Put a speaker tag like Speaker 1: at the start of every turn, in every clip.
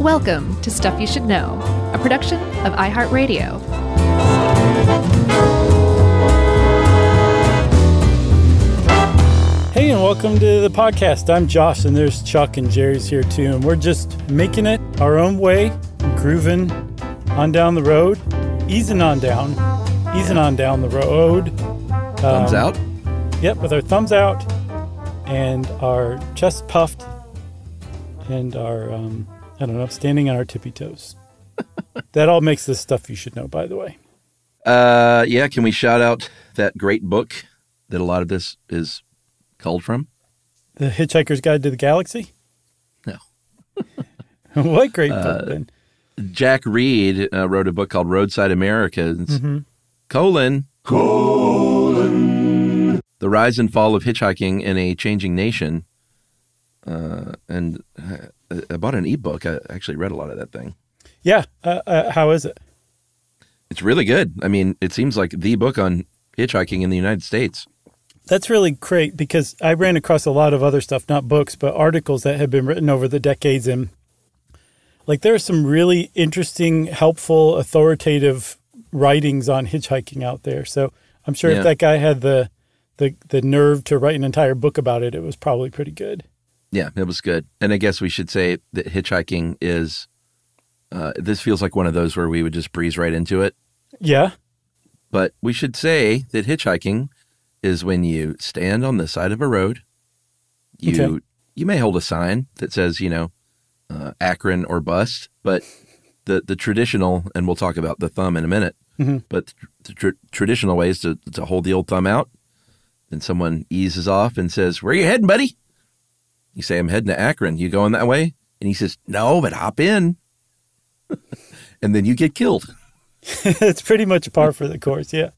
Speaker 1: Welcome to Stuff You Should Know, a production of iHeartRadio.
Speaker 2: Hey, and welcome to the podcast. I'm Josh, and there's Chuck and Jerry's here too, and we're just making it our own way, grooving on down the road, easing on down the road.
Speaker 3: Thumbs out?
Speaker 2: Yep, with our thumbs out and our chest puffed and our, standing on our tippy toes. That all makes this Stuff You Should Know, by the way.
Speaker 3: Yeah, can we shout out that great book that a lot of this is culled from?
Speaker 2: The Hitchhiker's Guide to the Galaxy?
Speaker 3: No.
Speaker 2: What great book, then?
Speaker 3: Jack Reed wrote a book called Roadside Americans, The Rise and Fall of Hitchhiking in a Changing Nation. And I bought an ebook. I actually read a lot of that thing.
Speaker 2: Yeah. How is it?
Speaker 3: It's really good. I mean, it seems like the book on hitchhiking in the United States.
Speaker 2: That's really great because I ran across a lot of other stuff, not books, but articles that had been written over the decades. And like there are some really interesting, helpful, authoritative writings on hitchhiking out there. So I'm sure if that guy had the nerve to write an entire book about it, it was probably pretty good.
Speaker 3: Yeah, it was good. And I guess we should say that hitchhiking is, this feels like one of those where we would just breeze right into it.
Speaker 2: Yeah.
Speaker 3: But we should say that hitchhiking is when you stand on the side of a road. You may hold a sign that says, Akron or bust, but the traditional, and we'll talk about the thumb in a minute, but the traditional way is to hold the old thumb out. Then someone eases off and says, "Where are you heading, buddy?" You say, "I'm heading to Akron. You going that way?" And he says, "No, but hop in." And then you get killed.
Speaker 2: It's pretty much par for the course, yeah.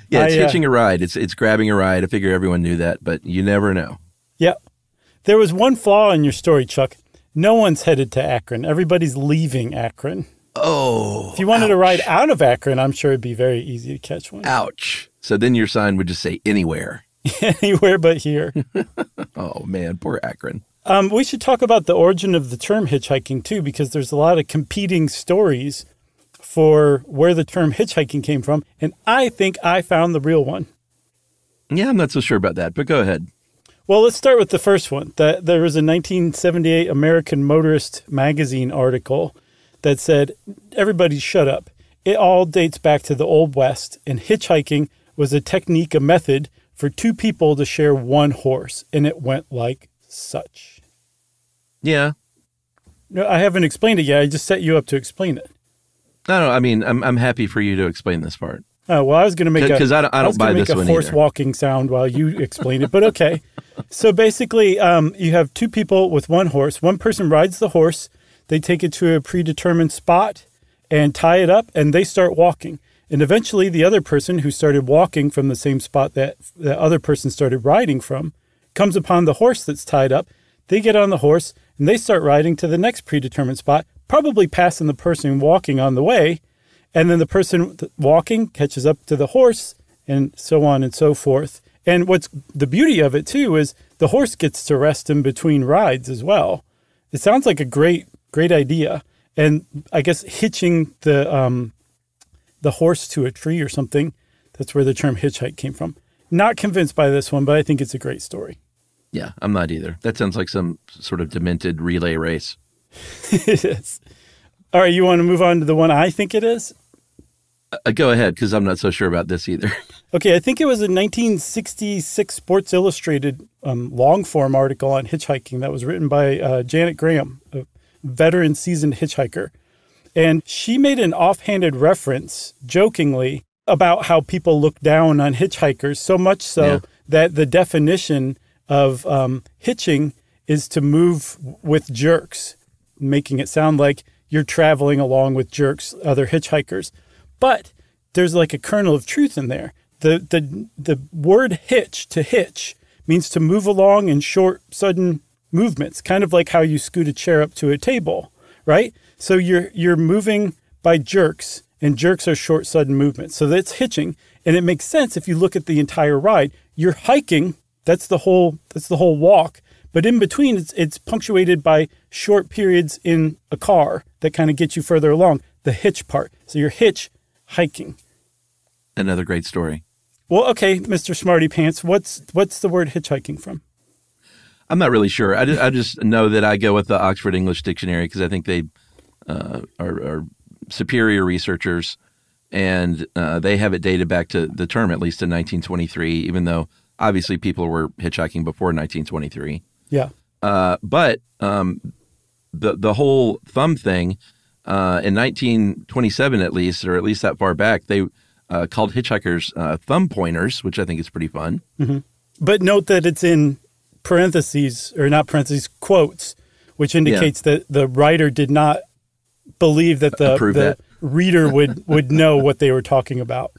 Speaker 3: Yeah, it's hitching a ride. It's grabbing a ride. I figure everyone knew that, but you never know.
Speaker 2: Yeah. There was one flaw in your story, Chuck. No one's headed to Akron. Everybody's leaving Akron.
Speaker 3: Oh,
Speaker 2: if you wanted to ride out of Akron, I'm sure it'd be very easy to catch one.
Speaker 3: Ouch. So then your sign would just say anywhere.
Speaker 2: Anywhere but here.
Speaker 3: Oh, man, poor Akron.
Speaker 2: We should talk about the origin of the term hitchhiking, too, because there's a lot of competing stories for where the term hitchhiking came from, and I think I found the real one.
Speaker 3: Yeah, I'm not so sure about that, but go ahead.
Speaker 2: Well, let's start with the first one. There was a 1978 American Motorist magazine article that said, "Everybody shut up. It all dates back to the Old West, and hitchhiking was a technique, a method for two people to share one horse, and it went like such."
Speaker 3: Yeah.
Speaker 2: No, I haven't explained it yet. I just set you up to explain it.
Speaker 3: No, I mean, I'm happy for you to explain this part.
Speaker 2: Oh, well, I was going to make
Speaker 3: because I don't buy this one either.
Speaker 2: Horse walking sound while you explain it, but okay. So basically, you have two people with one horse. One person rides the horse. They take it to a predetermined spot and tie it up, and they start walking. And eventually, the other person who started walking from the same spot that the other person started riding from comes upon the horse that's tied up. They get on the horse, and they start riding to the next predetermined spot, probably passing the person walking on the way. And then the person walking catches up to the horse, and so on and so forth. And what's the beauty of it, too, is the horse gets to rest in between rides as well. It sounds like a great idea. And I guess hitching the horse to a tree or something, that's where the term hitchhike came from. Not convinced by this one, but I think it's a great story.
Speaker 3: Yeah, I'm not either. That sounds like some sort of demented relay race.
Speaker 2: It is. All right, you want to move on to the one I think it is?
Speaker 3: Go ahead, because I'm not so sure about this either.
Speaker 2: Okay, I think it was a 1966 Sports Illustrated long-form article on hitchhiking that was written by Janet Graham, a veteran seasoned hitchhiker. And she made an offhanded reference, jokingly, about how people look down on hitchhikers, so much so that the definition of hitching is to move with jerks, making it sound like you're traveling along with jerks, other hitchhikers. But there's like a kernel of truth in there. The word hitch, to hitch, means to move along in short, sudden movements, kind of like how you scoot a chair up to a table, right? So you're moving by jerks, and jerks are short, sudden movements. So that's hitching, and it makes sense if you look at the entire ride. You're hiking, that's the whole walk, But in between, it's punctuated by short periods in a car that kind of get you further along, the hitch part. So you're hitchhiking.
Speaker 3: Another great story.
Speaker 2: Well, okay, Mr. Smarty Pants, what's the word hitchhiking from?
Speaker 3: I'm not really sure. I just know that I go with the Oxford English Dictionary because I think they are superior researchers, and they have it dated back to the term at least in 1923, even though obviously people were hitchhiking before 1923.
Speaker 2: Yeah.
Speaker 3: But the whole thumb thing in 1927 at least, or at least that far back, they called hitchhikers thumb pointers, which I think is pretty fun.
Speaker 2: Mm-hmm. But note that it's in parentheses, or not parentheses, quotes, which indicates that the writer did not believe that the reader would know what they were talking about.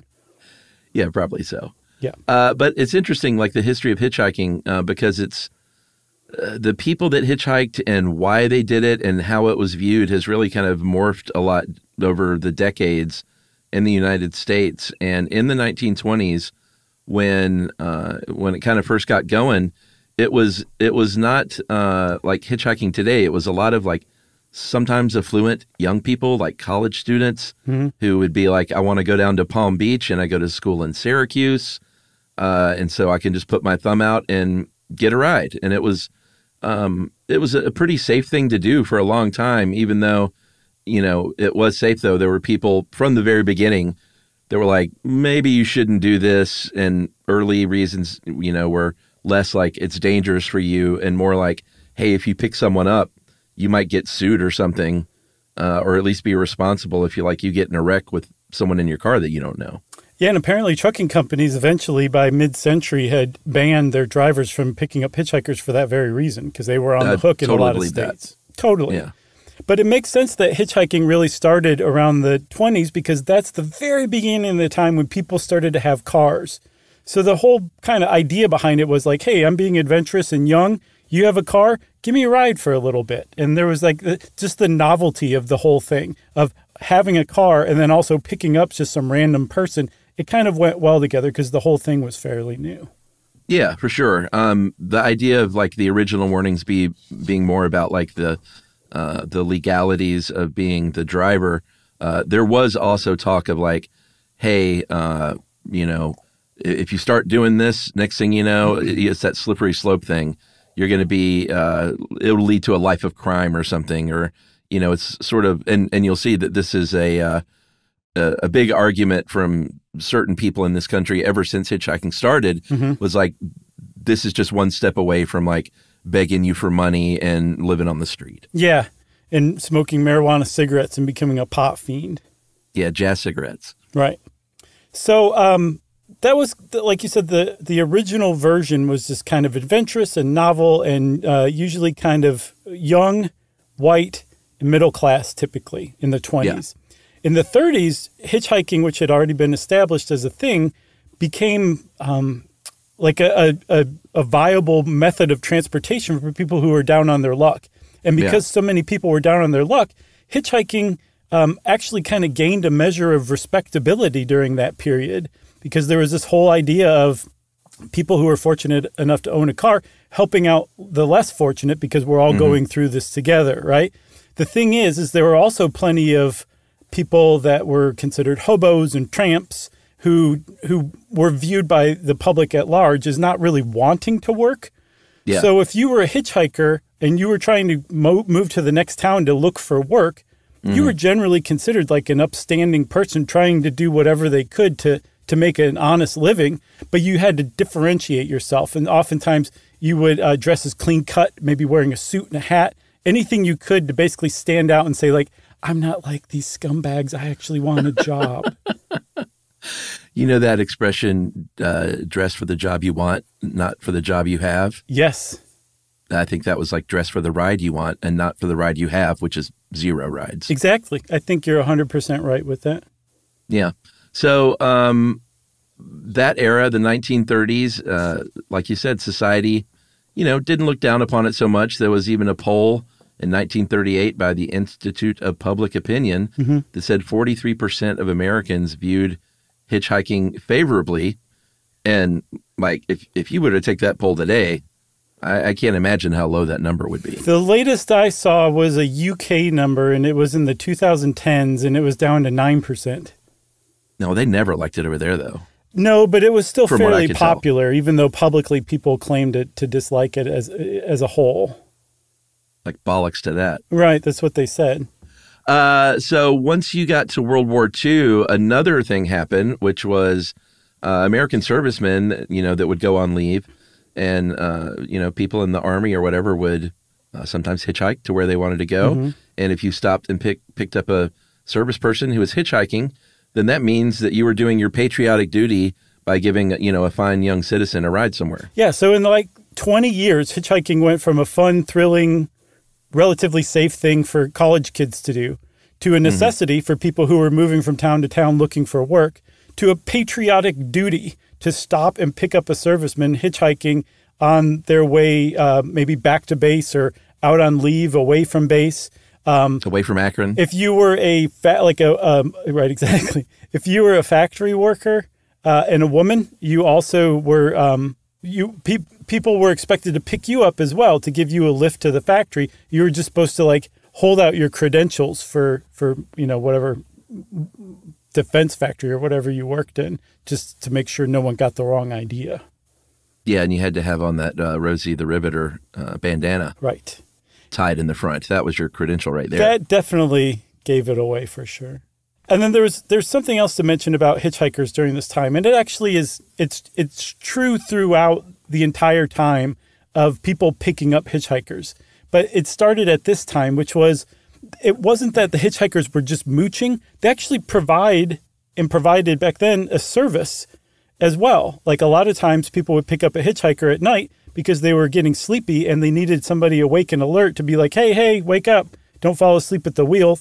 Speaker 3: Yeah, probably so.
Speaker 2: Yeah.
Speaker 3: But it's interesting, like the history of hitchhiking, because it's the people that hitchhiked and why they did it and how it was viewed has really kind of morphed a lot over the decades in the United States. And in the 1920s, when it kind of first got going, it was not like hitchhiking today. It was a lot of like sometimes affluent young people, like college students, who would be like, I want to go down to Palm Beach and I go to school in Syracuse. And so I can just put my thumb out and get a ride. And it was a pretty safe thing to do for a long time, even though, it was safe, though. There were people from the very beginning that were like, maybe you shouldn't do this. And early reasons, were less like it's dangerous for you and more like, hey, if you pick someone up, you might get sued or something, or at least be responsible if you get in a wreck with someone in your car that you don't know.
Speaker 2: Yeah, and apparently trucking companies eventually by mid-century had banned their drivers from picking up hitchhikers for that very reason, because they were on the hook in a lot of states. Totally.
Speaker 3: Yeah.
Speaker 2: But it makes sense that hitchhiking really started around the 20s because that's the very beginning of the time when people started to have cars. So the whole kind of idea behind it was like, hey, I'm being adventurous and young. You have a car? Give me a ride for a little bit. And there was like just the novelty of the whole thing of having a car and then also picking up just some random person. It kind of went well together because the whole thing was fairly new.
Speaker 3: Yeah, for sure. The idea of like the original warnings being more about like the legalities of being the driver. There was also talk of like, hey, if you start doing this, next thing you know, it's that slippery slope thing. You're going to be, it'll lead to a life of crime or something, or, it's sort of, and you'll see that this is a big argument from certain people in this country ever since hitchhiking started, was like, this is just one step away from like begging you for money and living on the street. Yeah.
Speaker 2: And smoking marijuana cigarettes and becoming a pot fiend.
Speaker 3: Yeah. Jazz cigarettes.
Speaker 2: Right. So, that was, like you said, the original version was just kind of adventurous and novel and usually kind of young, white, middle class typically in the 20s. Yeah. In the 30s, hitchhiking, which had already been established as a thing, became like a viable method of transportation for people who were down on their luck. And because so many people were down on their luck, hitchhiking actually kind of gained a measure of respectability during that period, because there was this whole idea of people who were fortunate enough to own a car helping out the less fortunate because we're all going through this together, right? The thing is there were also plenty of people that were considered hobos and tramps who were viewed by the public at large as not really wanting to work. Yeah. So if you were a hitchhiker and you were trying to move to the next town to look for work, you were generally considered like an upstanding person trying to do whatever they could to make an honest living, but you had to differentiate yourself. And oftentimes you would dress as clean cut, maybe wearing a suit and a hat, anything you could to basically stand out and say like, I'm not like these scumbags. I actually want a job.
Speaker 3: You know that expression, dress for the job you want, not for the job you have?
Speaker 2: Yes.
Speaker 3: I think that was like dress for the ride you want and not for the ride you have, which is zero rides.
Speaker 2: Exactly. I think you're 100% right with that.
Speaker 3: Yeah. So that era, the 1930s, like you said, society, didn't look down upon it so much. There was even a poll in 1938 by the Institute of Public Opinion that said 43% of Americans viewed hitchhiking favorably. And like, if you were to take that poll today, I can't imagine how low that number would be.
Speaker 2: The latest I saw was a UK number, and it was in the 2010s, and it was down to 9%.
Speaker 3: No, they never liked it over there, though.
Speaker 2: No, but it was still
Speaker 3: From what I
Speaker 2: fairly
Speaker 3: could tell.
Speaker 2: popular, even though publicly people claimed to dislike it as a whole.
Speaker 3: Like bollocks to that.
Speaker 2: Right, that's what they said.
Speaker 3: So once you got to World War II, another thing happened, which was American servicemen, that would go on leave, and people in the Army or whatever would sometimes hitchhike to where they wanted to go.
Speaker 2: Mm-hmm.
Speaker 3: And if you stopped and picked up a service person who was hitchhiking, then that means that you were doing your patriotic duty by giving a fine young citizen a ride somewhere.
Speaker 2: Yeah, so in 20 years, hitchhiking went from a fun, thrilling, relatively safe thing for college kids to do to a necessity for people who were moving from town to town looking for work, to a patriotic duty to stop and pick up a serviceman hitchhiking on their way maybe back to base or out on leave away from base.
Speaker 3: Away from Akron.
Speaker 2: If you were right, exactly. If you were a factory worker and a woman, you also were people were expected to pick you up as well to give you a lift to the factory. You were just supposed to hold out your credentials for whatever defense factory or whatever you worked in, just to make sure no one got the wrong idea.
Speaker 3: Yeah, and you had to have on that Rosie the Riveter bandana.
Speaker 2: Right.
Speaker 3: Tied in the front. That was your credential right there.
Speaker 2: That definitely gave it away for sure. And then there's something else to mention about hitchhikers during this time, and it actually is it's true throughout the entire time of people picking up hitchhikers. But it started at this time, which was, it wasn't that the hitchhikers were just mooching. They actually provided back then a service as well. Like a lot of times people would pick up a hitchhiker at night because they were getting sleepy and they needed somebody awake and alert to be like, hey, wake up. Don't fall asleep at the wheel.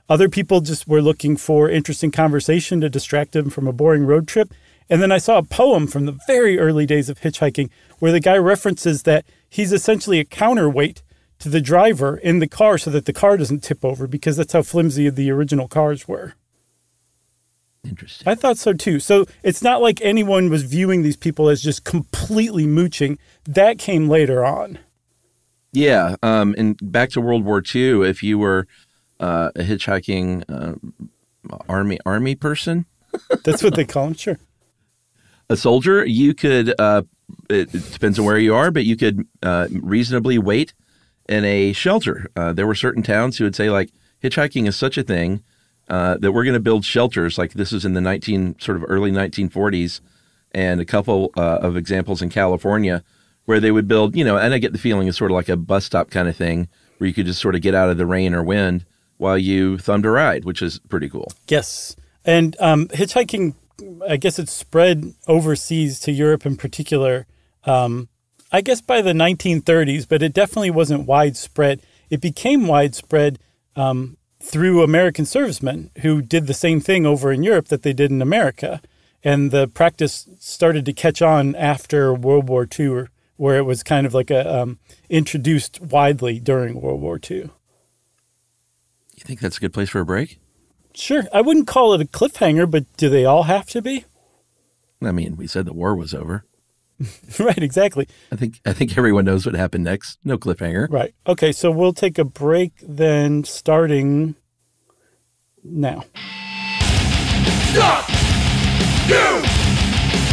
Speaker 2: Other people just were looking for interesting conversation to distract them from a boring road trip. And then I saw a poem from the very early days of hitchhiking where the guy references that he's essentially a counterweight to the driver in the car so that the car doesn't tip over, because that's how flimsy the original cars were.
Speaker 3: Interesting.
Speaker 2: I thought so too. So it's not like anyone was viewing these people as just completely mooching. That came later on.
Speaker 3: Yeah. And back to World War II, if you were a hitchhiking army person.
Speaker 2: That's what they call them, sure.
Speaker 3: A soldier, you could, it depends on where you are, but you could reasonably wait in a shelter. There were certain towns who would say, hitchhiking is such a thing that we're going to build shelters. Like this was in the early 1940s, and a couple of examples in California where they would build, and I get the feeling it's sort of like a bus stop kind of thing where you could just sort of get out of the rain or wind while you thumbed a ride, which is pretty cool.
Speaker 2: Yes. And hitchhiking, I guess it spread overseas to Europe in particular, I guess by the 1930s, but it definitely wasn't widespread. It became widespread through American servicemen who did the same thing over in Europe that they did in America. And the practice started to catch on after World War II, where it was kind of like introduced widely during World War II.
Speaker 3: You think that's a good place for a break?
Speaker 2: Sure. I wouldn't call it a cliffhanger, but do they all have to be?
Speaker 3: I mean, we said the war was over.
Speaker 2: Right, exactly.
Speaker 3: I think everyone knows what happened next. No cliffhanger.
Speaker 2: Right. Okay, so we'll take a break then, starting now.
Speaker 4: Stop! You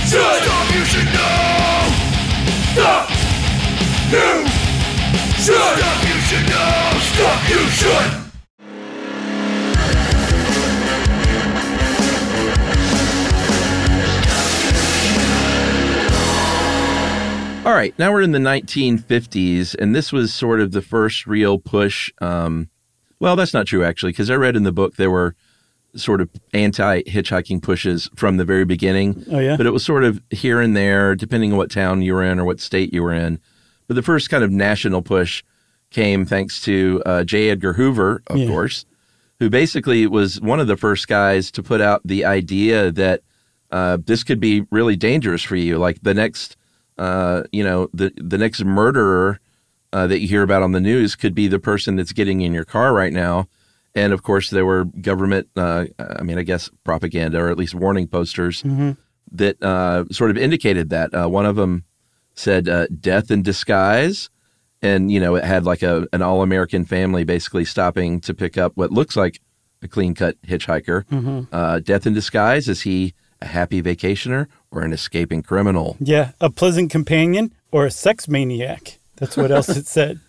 Speaker 4: should! Stop! You should know! Stop! You should! Stop! You should know! Stop! You should!
Speaker 3: All right, now we're in the 1950s, and this was sort of the first real push. Well, that's not true, actually, because I read in the book there were sort of anti-hitchhiking pushes from the very beginning.
Speaker 2: Oh, yeah?
Speaker 3: But it was sort of here and there, depending on what town you were in or what state you were in. But the first kind of national push came thanks to J. Edgar Hoover, of course, who basically was one of the first guys to put out the idea that this could be really dangerous for you. Like the next... the next murderer that you hear about on the news could be the person that's getting in your car right now. And of course, there were government, I guess propaganda or at least warning posters that sort of indicated that. One of them said death in disguise. And, it had like an all-American family basically stopping to pick up what looks like a clean-cut hitchhiker. Death in disguise, is he a happy vacationer or an escaping criminal?
Speaker 2: Yeah, a pleasant companion or a sex maniac. That's what else it said.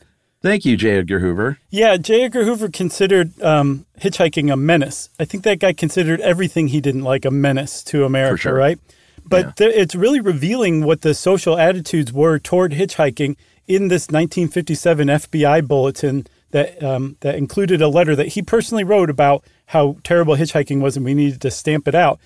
Speaker 3: Thank you, J. Edgar Hoover.
Speaker 2: Yeah, J. Edgar Hoover considered hitchhiking a menace. I think that guy considered everything he didn't like a menace to America,
Speaker 3: For sure.
Speaker 2: right? But it's really revealing what the social attitudes were toward hitchhiking in this 1957 FBI bulletin that included a letter that he personally wrote about how terrible hitchhiking was and we needed to stamp it out.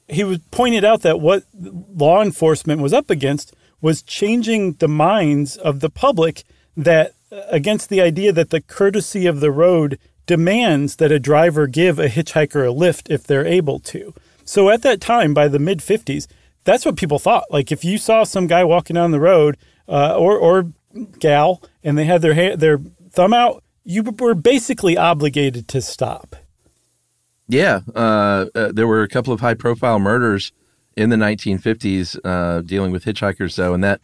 Speaker 2: He was pointed out that what law enforcement was up against was changing the minds of the public that against the idea that the courtesy of the road demands that a driver give a hitchhiker a lift if they're able to. So at that time, by the mid-50s, that's what people thought. Like if you saw some guy walking down the road or gal and they had their thumb out, you were basically obligated to stop.
Speaker 3: Yeah. There were a couple of high-profile murders in the 1950s dealing with hitchhikers, though, and that,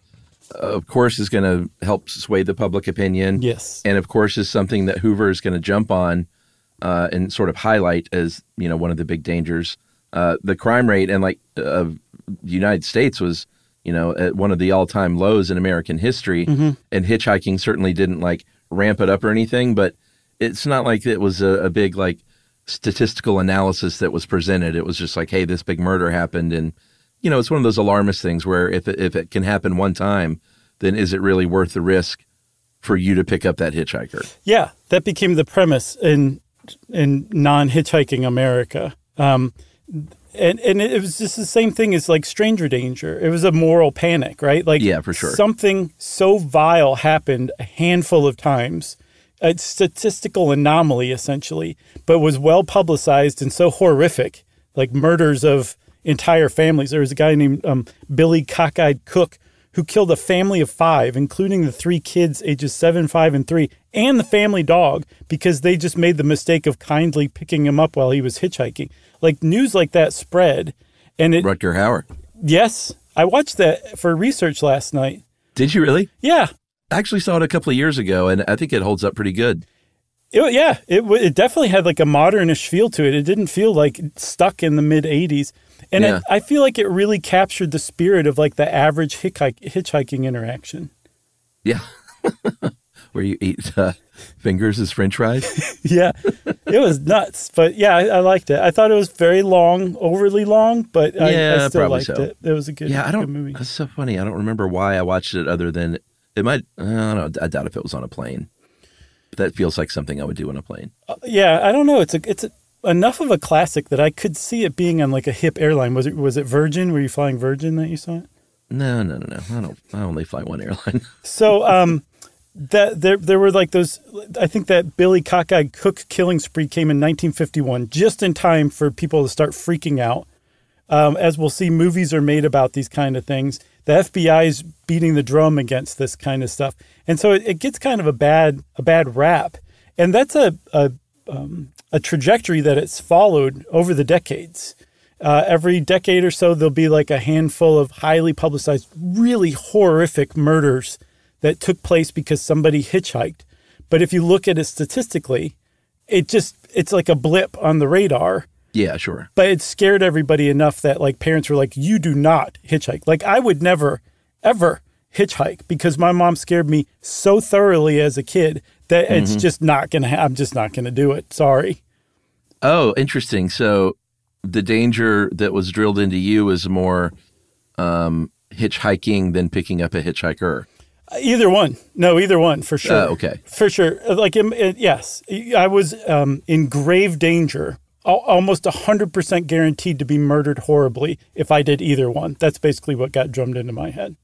Speaker 3: of course, is going to help sway the public opinion.
Speaker 2: Yes.
Speaker 3: And, of course, is something that Hoover is going to jump on and sort of highlight as, one of the big dangers. The crime rate of the United States was, at one of the all-time lows in American history, and hitchhiking certainly didn't, ramp it up or anything, but it's not like it was a big, statistical analysis that was presented. It was just like, hey, this big murder happened, and it's one of those alarmist things where if it can happen one time, then is it really worth the risk for you to pick up that hitchhiker? Yeah,
Speaker 2: that became the premise in non-hitchhiking America, and it was just the same thing as stranger danger. It was a moral panic, right?
Speaker 3: Yeah, for sure.
Speaker 2: Something so vile happened a handful of times. A statistical anomaly, essentially, but was well publicized and so horrific, like murders of entire families. There was a guy named Billy Cockeyed Cook who killed a family of 5, including the 3 kids ages 7, 5, and 3, and the family dog, because they just made the mistake of kindly picking him up while he was hitchhiking. News like that spread. And
Speaker 3: Rutger Hauer.
Speaker 2: Yes. I watched that for research last night.
Speaker 3: Did you really?
Speaker 2: Yeah.
Speaker 3: I actually saw it a couple of years ago, and I think it holds up pretty good.
Speaker 2: It definitely had a modernish feel to it. It didn't feel stuck in the mid-'80s. And I feel like it really captured the spirit of the average hitchhiking interaction.
Speaker 3: Yeah. Where you eat fingers as French fries?
Speaker 2: Yeah. It was nuts. But yeah, I liked it. I thought it was very long, overly long, but I still liked it. It was a good movie.
Speaker 3: That's so funny. I don't remember why I watched it other than it might, I don't know, I doubt if it was on a plane. But that feels like something I would do on a plane.
Speaker 2: I don't know. It's enough of a classic that I could see it being on a hip airline. Was it Virgin? Were you flying Virgin that you saw it?
Speaker 3: No. I only fly one airline.
Speaker 2: So there were those. I think that Billy Cockeyed Cook killing spree came in 1951, just in time for people to start freaking out. As we'll see, movies are made about these kind of things. The FBI is beating the drum against this kind of stuff, and so it gets kind of a bad rap. And that's a trajectory that it's followed over the decades. Every decade or so, there'll be a handful of highly publicized, really horrific murders that took place because somebody hitchhiked. But if you look at it statistically, it's like a blip on the radar.
Speaker 3: Yeah, sure.
Speaker 2: But it scared everybody enough that parents were like, you do not hitchhike. I would never, ever hitchhike because my mom scared me so thoroughly as a kid that it's just not going to I'm just not going to do it. Sorry.
Speaker 3: Oh, interesting. So the danger that was drilled into you is more hitchhiking than picking up a hitchhiker.
Speaker 2: Either one. No, either one, for sure.
Speaker 3: Okay.
Speaker 2: For sure. Yes. I was in grave danger, almost 100% guaranteed to be murdered horribly if I did either one. That's basically what got drummed into my head.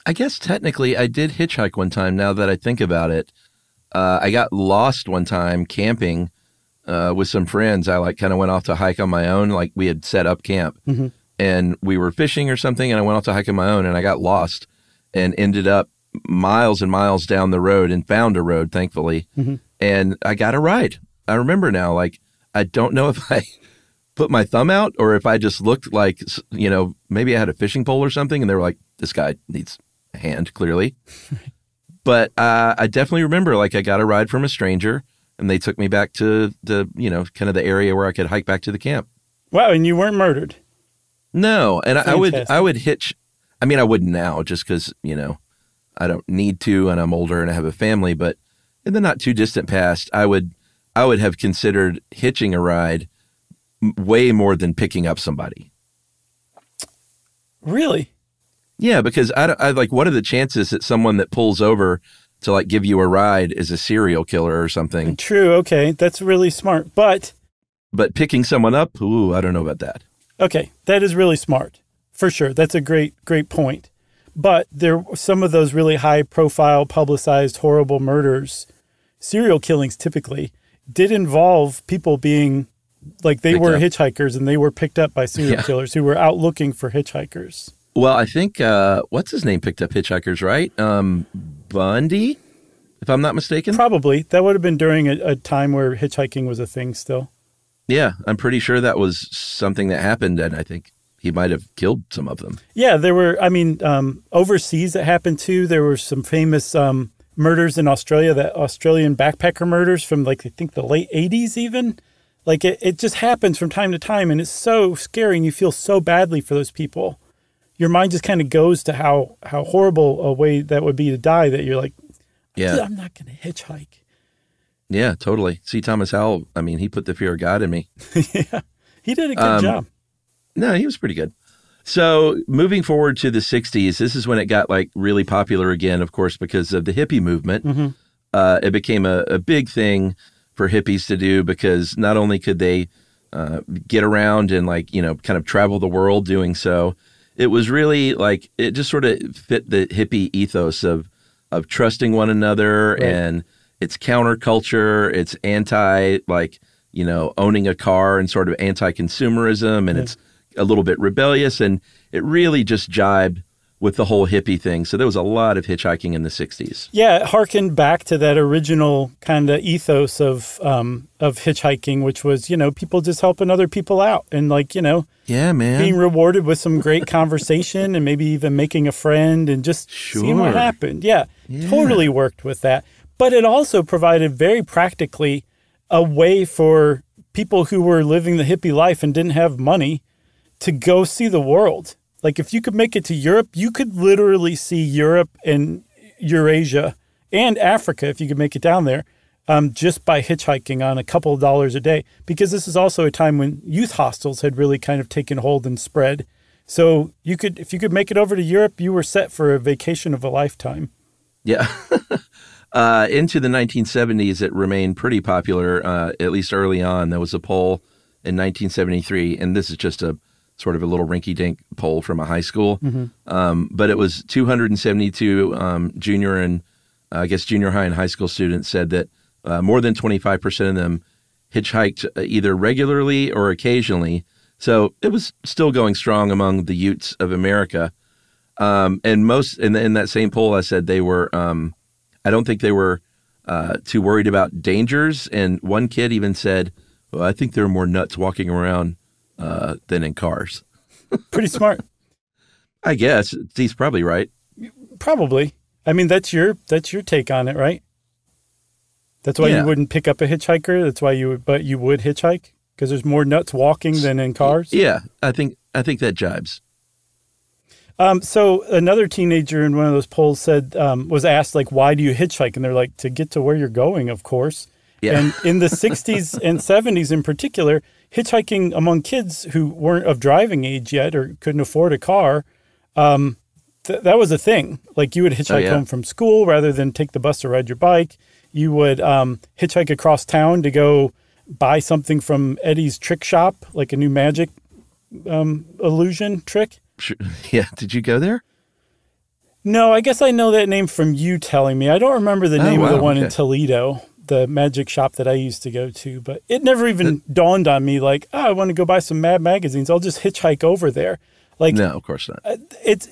Speaker 3: I guess technically I did hitchhike one time now that I think about it. I got lost one time camping with some friends. I kind of went off to hike on my own. We had set up camp and we were fishing or something, and I went off to hike on my own and I got lost and ended up miles and miles down the road and found a road, thankfully. And I got a ride. I remember now, I don't know if I put my thumb out or if I just looked maybe I had a fishing pole or something, and they were like, this guy needs hand, clearly. But I definitely remember, like, I got a ride from a stranger, and they took me back to the, kind of the area where I could hike back to the camp.
Speaker 2: Wow, and you weren't murdered?
Speaker 3: No, and I would hitch. I mean, I wouldn't now, just because I don't need to, and I'm older and I have a family. But in the not too distant past, I would have considered hitching a ride way more than picking up somebody.
Speaker 2: Really?
Speaker 3: Yeah, because I like, what are the chances that someone that pulls over to like give you a ride is a serial killer or something?
Speaker 2: True. Okay, that's really smart. But
Speaker 3: picking someone up, ooh, I don't know about that.
Speaker 2: Okay, that is really smart for sure. That's a great point. But some of those really high profile, publicized, horrible murders, serial killings typically, did involve people being like they were hitchhikers and they were picked up by serial killers who were out looking for hitchhikers.
Speaker 3: Well, I think, what's his name picked up hitchhikers, right? Bundy, if I'm not mistaken?
Speaker 2: Probably. That would have been during a time where hitchhiking was a thing still.
Speaker 3: Yeah, I'm pretty sure that was something that happened, and I think he might have killed some of them. Yeah,
Speaker 2: there were, overseas that happened too. There were some famous murders in Australia, the Australian backpacker murders from like, I think the late 80s even. Like it just happens from time to time, and it's so scary, and you feel so badly for those people. Your mind just kind of goes to how horrible a way that would be to die, that you're like, I'm not going to hitchhike.
Speaker 3: Yeah, totally. See, Thomas Howell, I mean, he put the fear of God in me.
Speaker 2: Yeah, he did a good job.
Speaker 3: No, he was pretty good. So moving forward to the 60s, this is when it got like really popular again, of course, because of the hippie movement. Mm-hmm. It became a big thing for hippies to do, because not only could they get around and like, kind of travel the world doing so, it was really like, it just sort of fit the hippie ethos of trusting one another, right. And it's counterculture, it's anti, like, owning a car, and sort of anti-consumerism, and it's a little bit rebellious, and it really just jibed with the whole hippie thing. So there was a lot of hitchhiking in the 60s. Yeah,
Speaker 2: it harkened back to that original kind of ethos of hitchhiking, which was, people just helping other people out, and like,
Speaker 3: yeah, man,
Speaker 2: being rewarded with some great conversation, and maybe even making a friend, and just seeing what happened. Yeah, totally worked with that. But it also provided very practically a way for people who were living the hippie life and didn't have money to go see the world. Like if you could make it to Europe, you could literally see Europe and Eurasia and Africa, if you could make it down there, just by hitchhiking on a couple of dollars a day. Because this is also a time when youth hostels had really kind of taken hold and spread. So if you could make it over to Europe, you were set for a vacation of a lifetime.
Speaker 3: Yeah. Into the 1970s, it remained pretty popular, at least early on. There was a poll in 1973, and this is just a sort of a little rinky-dink poll from a high school. Mm-hmm. But it was 272 junior and I guess junior high and high school students said that more than 25% of them hitchhiked either regularly or occasionally. So it was still going strong among the Utes of America. And most in that same poll, I said they were, I don't think they were too worried about dangers. And one kid even said, well, I think there are more nuts walking around than in cars.
Speaker 2: Pretty smart.
Speaker 3: I guess. He's probably right.
Speaker 2: Probably. I mean, that's your take on it, right? That's why you wouldn't pick up a hitchhiker. That's why you would hitchhike, because there's more nuts walking than in cars.
Speaker 3: Yeah, I think that jibes.
Speaker 2: So another teenager in one of those polls said, was asked, like, why do you hitchhike? And they're like, to get to where you're going, of course. Yeah. And in the 60s and 70s in particular, hitchhiking among kids who weren't of driving age yet or couldn't afford a car, that was a thing. Like you would hitchhike home from school rather than take the bus or ride your bike. You would hitchhike across town to go buy something from Eddie's trick shop, like a new magic illusion trick.
Speaker 3: Yeah. Did you go there?
Speaker 2: No, I guess I know that name from you telling me. I don't remember the name of the one in Toledo, the magic shop that I used to go to, but it never even dawned on me like, I want to go buy some Mad magazines. I'll just hitchhike over there. Like,
Speaker 3: no, of course not.
Speaker 2: It's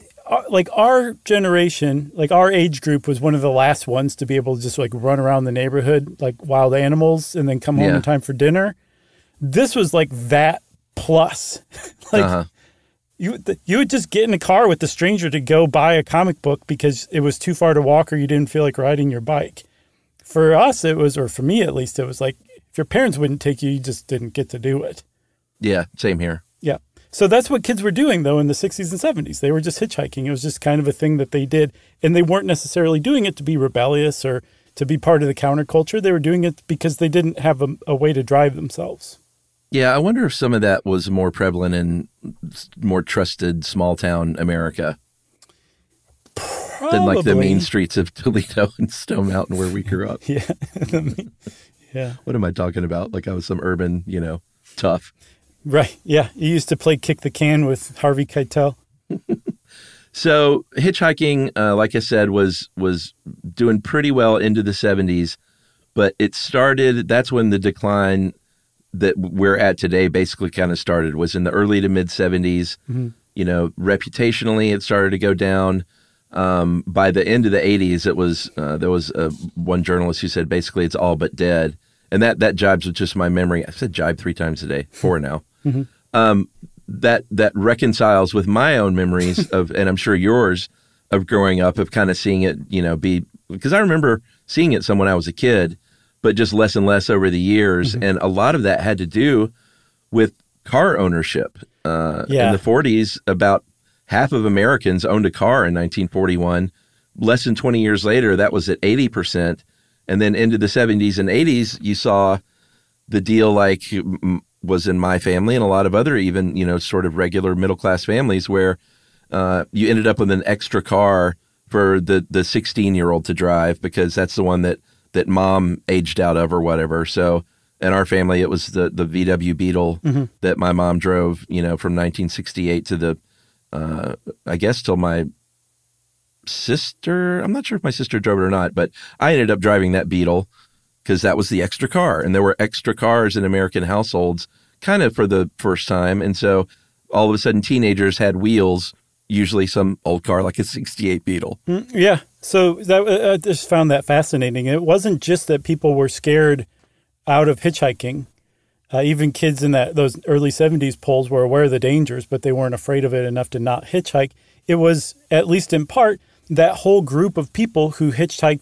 Speaker 2: like our generation, like our age group was one of the last ones to be able to just like run around the neighborhood like wild animals and then come home in time for dinner. This was like that plus. Like, You would just get in a car with the stranger to go buy a comic book because it was too far to walk or you didn't feel like riding your bike. For us, it was, or for me at least, it was like if your parents wouldn't take you, you just didn't get to do it.
Speaker 3: Yeah, same here.
Speaker 2: Yeah. So that's what kids were doing, though, in the 60s and 70s. They were just hitchhiking. It was just kind of a thing that they did. And they weren't necessarily doing it to be rebellious or to be part of the counterculture. They were doing it because they didn't have a way to drive themselves.
Speaker 3: Yeah, I wonder if some of that was more prevalent in more trusted small town America than like the main streets of Toledo and Stone Mountain where we grew up.
Speaker 2: Yeah. Yeah.
Speaker 3: What am I talking about? Like I was some urban, tough.
Speaker 2: Right. Yeah. You used to play kick the can with Harvey Keitel.
Speaker 3: So hitchhiking, like I said, was doing pretty well into the 70s, but that's when the decline that we're at today basically kind of started, was in the early to mid 70s. Mm-hmm. Reputationally, it started to go down. By the end of the 80s, it was there was one journalist who said basically it's all but dead. And that jibes with just my memory. I said jibe 3 times a day, 4 now. Mm-hmm. That reconciles with my own memories of, and I'm sure yours, of growing up, of kind of seeing it, because I remember seeing it some when I was a kid, but just less and less over the years. Mm-hmm. And a lot of that had to do with car ownership. In the 40s, about half of Americans owned a car in 1941. Less than 20 years later, that was at 80%. And then into the 70s and 80s, you saw the deal like was in my family and a lot of other even, sort of regular middle-class families where you ended up with an extra car for the 16-year-old to drive because that's the one that mom aged out of or whatever. So in our family, it was the VW Beetle mm-hmm. that my mom drove, from 1968 to the, I guess till my sister, I'm not sure if my sister drove it or not, but I ended up driving that Beetle because that was the extra car. And there were extra cars in American households kind of for the first time. And so all of a sudden teenagers had wheels, usually some old car like a 68 Beetle.
Speaker 2: Yeah. So I just found that fascinating. It wasn't just that people were scared out of hitchhiking. Even kids in those early 70s polls were aware of the dangers, but they weren't afraid of it enough to not hitchhike. It was, at least in part, that whole group of people who hitchhiked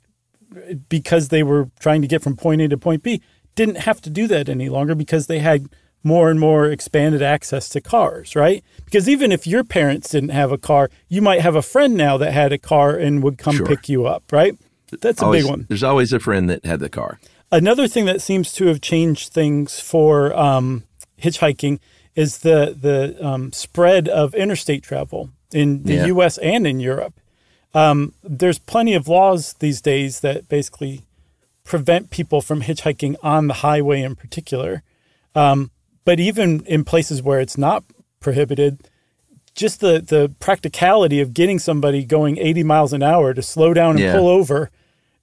Speaker 2: because they were trying to get from point A to point B didn't have to do that any longer because they had more and more expanded access to cars, right? Because even if your parents didn't have a car, you might have a friend now that had a car and would come pick you up, right? That's a big one.
Speaker 3: There's always a friend that had the car.
Speaker 2: Another thing that seems to have changed things for hitchhiking is the spread of interstate travel in the U.S. and in Europe. There's plenty of laws these days that basically prevent people from hitchhiking on the highway in particular. But even in places where it's not prohibited, just the practicality of getting somebody going 80 miles an hour to slow down and pull over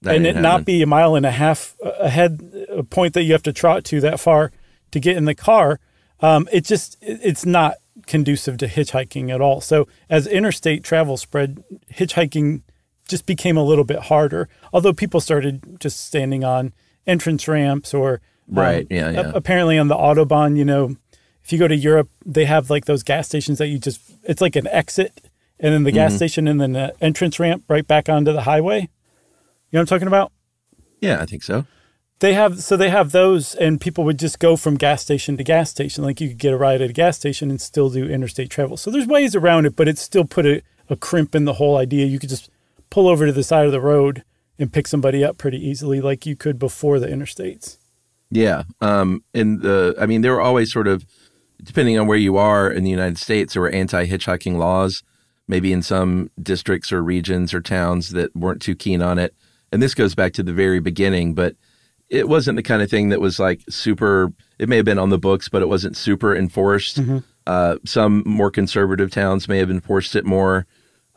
Speaker 2: and it not be a mile and a half ahead, a point that you have to trot to that far to get in the car, it's not conducive to hitchhiking at all. So as interstate travel spread, hitchhiking just became a little bit harder, although people started just standing on entrance ramps or apparently on the Autobahn, if you go to Europe, they have like those gas stations that it's like an exit and then the gas station and then the entrance ramp right back onto the highway. You know what I'm talking about?
Speaker 3: Yeah, I think so.
Speaker 2: They have those, and people would just go from gas station to gas station. Like you could get a ride at a gas station and still do interstate travel. So there's ways around it, but it still put a crimp in the whole idea. You could just pull over to the side of the road and pick somebody up pretty easily like you could before the interstates. Yeah.
Speaker 3: There were always sort of, depending on where you are in the United States, there were anti-hitchhiking laws, maybe in some districts or regions or towns that weren't too keen on it. And this goes back to the very beginning, but it wasn't the kind of thing that was like super, it may have been on the books, but it wasn't super enforced. Mm-hmm. Some more conservative towns may have enforced it more.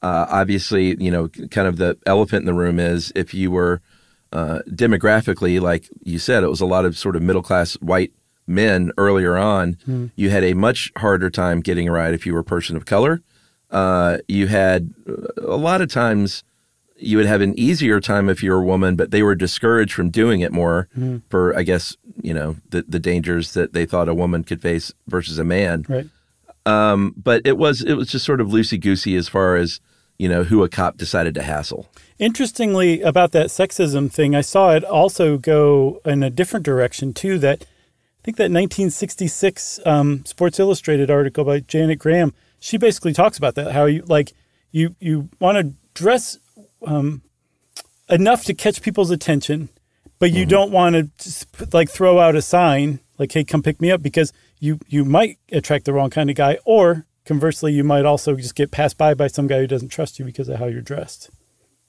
Speaker 3: Obviously, kind of the elephant in the room is if you were demographically, like you said, it was a lot of sort of middle-class white men earlier on. Mm-hmm. You had a much harder time getting a ride if you were a person of color. You had a lot of times you would have an easier time if you were a woman, but they were discouraged from doing it more for, I guess, the dangers that they thought a woman could face versus a man.
Speaker 2: Right.
Speaker 3: But it was just sort of loosey-goosey as far as, who a cop decided to hassle.
Speaker 2: Interestingly, about that sexism thing, I saw it also go in a different direction, too. That I think that 1966 Sports Illustrated article by Janet Graham, she basically talks about that, how you want to dress enough to catch people's attention, but you don't want to just throw out a sign like, hey, come pick me up, because you might attract the wrong kind of guy, or conversely, you might also just get passed by some guy who doesn't trust you because of how you're dressed.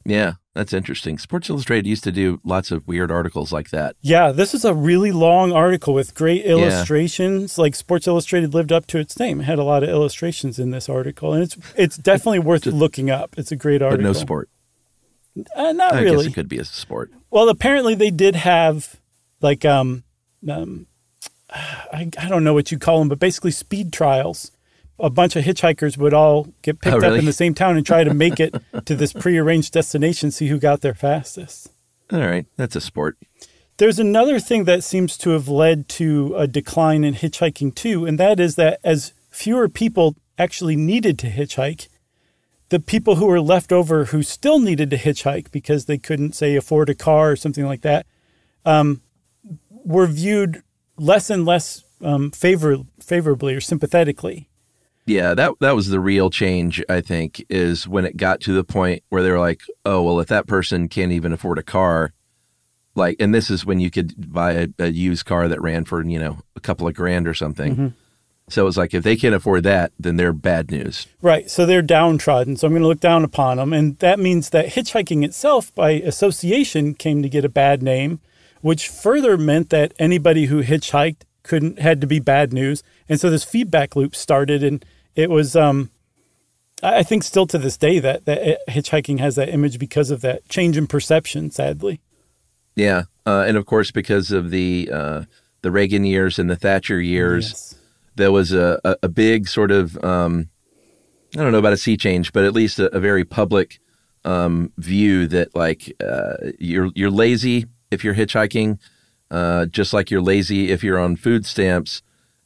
Speaker 3: Yeah, that's interesting. Sports Illustrated used to do lots of weird articles like that.
Speaker 2: Yeah, this is a really long article with great illustrations. Like Sports Illustrated lived up to its name. It had a lot of illustrations in this article, and it's definitely worth looking up. It's a great article.
Speaker 3: But no sport.
Speaker 2: Not
Speaker 3: I
Speaker 2: really.
Speaker 3: guess it could be a sport.
Speaker 2: Well, apparently they did have I don't know what you call them, but basically speed trials. A bunch of hitchhikers would all get picked up in the same town and try to make it to this prearranged destination, see who got there fastest.
Speaker 3: All right. That's a sport.
Speaker 2: There's another thing that seems to have led to a decline in hitchhiking too, and that is that as fewer people actually needed to hitchhike, the people who were left over who still needed to hitchhike because they couldn't, say, afford a car or something like that, were viewed less and less favorably or sympathetically.
Speaker 3: Yeah, that was the real change, I think, is when it got to the point where they were like, oh, well, if that person can't even afford a car, and this is when you could buy a used car that ran for, a couple of grand or something. Mm-hmm. So it's like, if they can't afford that, then they're bad news. Right.
Speaker 2: So they're downtrodden. So I'm going to look down upon them. And that means that hitchhiking itself, by association, came to get a bad name, which further meant that anybody who hitchhiked had to be bad news. And so this feedback loop started, and it was, I think still to this day that hitchhiking has that image because of that change in perception, sadly.
Speaker 3: Yeah. And of course, because of the Reagan years and the Thatcher years, yes, there was a big sort of, I don't know about a sea change, but at least a very public view that you're lazy if you're hitchhiking, just like you're lazy if you're on food stamps.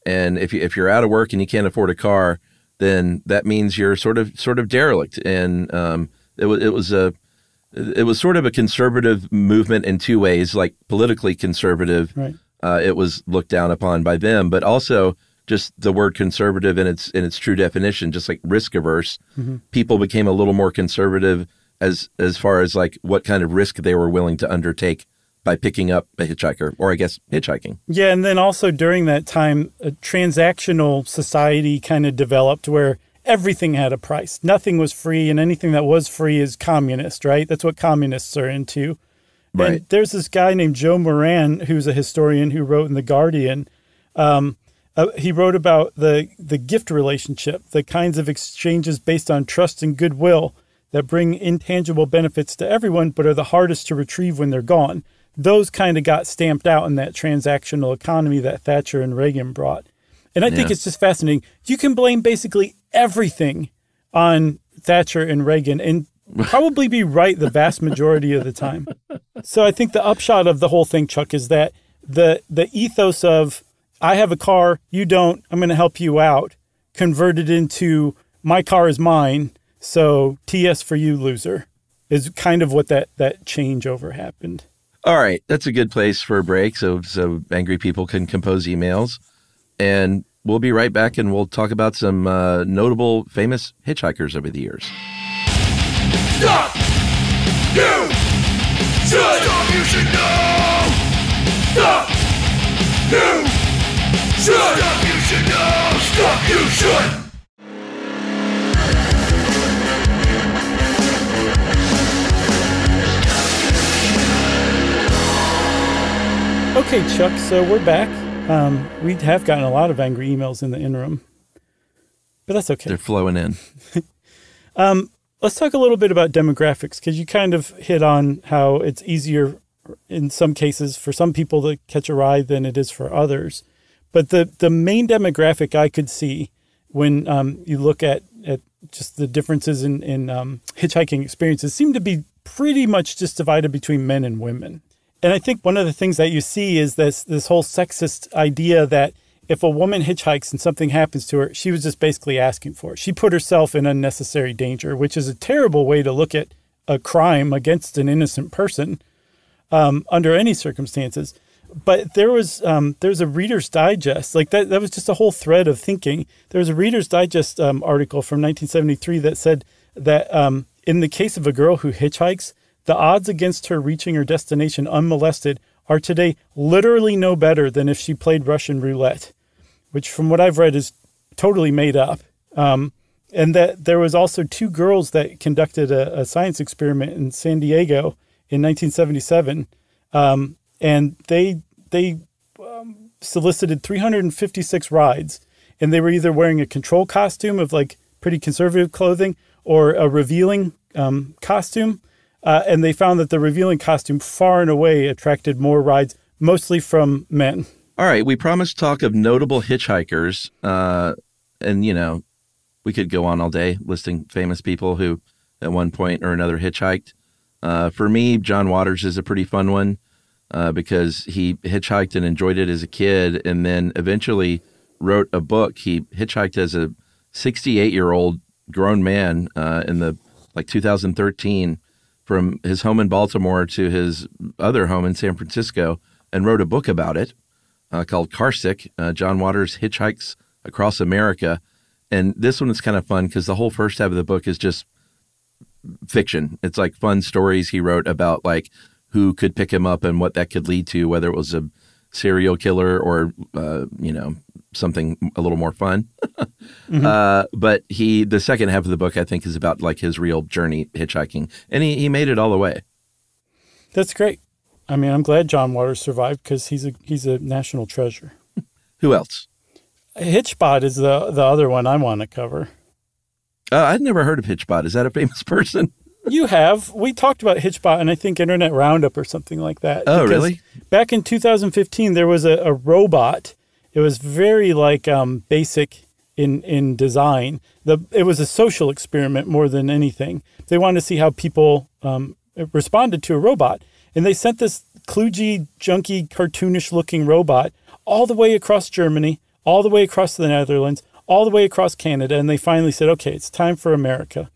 Speaker 3: And if you're out of work and you can't afford a car, then that means you're sort of derelict. And it was sort of a conservative movement in two ways, like politically conservative. Right. It was looked down upon by them, but also just the word conservative in its true definition, just like risk averse. Mm-hmm. People became a little more conservative as far as what kind of risk they were willing to undertake by picking up a hitchhiker, or I guess hitchhiking. Yeah, and then also during that time, a transactional society kind of developed where everything had a price. Nothing was free, and anything that was free is communist, right? That's what communists are into. Right. And there's this guy named Joe Moran, who's a historian who wrote in The Guardian. He wrote about the gift relationship, the kinds of exchanges based on trust and goodwill that bring intangible benefits to everyone, but are the hardest to retrieve when they're gone. Those kind of got stamped out in that transactional economy that Thatcher and Reagan brought. And I think it's just fascinating. You can blame basically everything on Thatcher and Reagan and probably be right the vast majority of the time. So I think the upshot of the whole thing, Chuck, is that the ethos of I have a car, you don't, I'm going to help you out, converted into my car is mine, so TS for you, loser, is kind of what that changeover happened. All right, that's a good place for a break so angry people can compose emails. And we'll be right back, and we'll talk about some notable, famous hitchhikers over the years.
Speaker 4: Stop! You should! Stop, you should know! Stop! You should! Stop, you should know! Stop, you should!
Speaker 2: Okay, Chuck, so we're back. We have gotten a lot of angry emails in the interim, but that's okay.
Speaker 3: They're flowing in.
Speaker 2: Let's talk a little bit about demographics, because you kind of hit on how it's easier in some cases for some people to catch a ride than it is for others. But the main demographic I could see when you look at just the differences in hitchhiking experiences seem to be pretty much just divided between men and women. And I think one of the things that you see is this whole sexist idea that if a woman hitchhikes and something happens to her, she was just basically asking for it. She put herself in unnecessary danger, which is a terrible way to look at a crime against an innocent person under any circumstances. But there's a Reader's Digest, like that was just a whole thread of thinking. There was a Reader's Digest article from 1973 that said that in the case of a girl who hitchhikes, the odds against her reaching her destination unmolested are today literally no better than if she played Russian roulette, which from what I've read is totally made up. And that there was also 2 girls that conducted a science experiment in San Diego in 1977. And they solicited 356 rides, and they were either wearing a control costume of like pretty conservative clothing or a revealing costume. And they found that the revealing costume far and away attracted more rides, mostly from men.
Speaker 3: All right. We promised talk of notable hitchhikers. And, you know, we could go on all day listing famous people who at one point or another hitchhiked. For me, John Waters is a pretty fun one because he hitchhiked and enjoyed it as a kid and then eventually wrote a book. He hitchhiked as a 68-year-old grown man in the 2013 from his home in Baltimore to his other home in San Francisco and wrote a book about it called Carsick, John Waters Hitchhikes Across America. And this one is kind of fun because the whole first half of the book is just fiction. It's like fun stories he wrote about like who could pick him up and what that could lead to, whether it was a serial killer or, you know, something a little more fun. But the second half of the book, I think, is about like his real journey hitchhiking. And he made it all the way.
Speaker 2: That's great. I mean, I'm glad John Waters survived because he's a national treasure.
Speaker 3: Who else?
Speaker 2: Hitchbot is the other one I want to cover.
Speaker 3: I'd never heard of Hitchbot. Is that a famous person?
Speaker 2: You have. We talked about Hitchbot and I think Internet Roundup or something like that.
Speaker 3: Oh, really?
Speaker 2: Back in 2015, there was a robot. It was very like basic in design. It was a social experiment more than anything. They wanted to see how people responded to a robot. And they sent this kludgy, junky, cartoonish-looking robot all the way across Germany, all the way across the Netherlands, all the way across Canada. And they finally said, okay, it's time for America.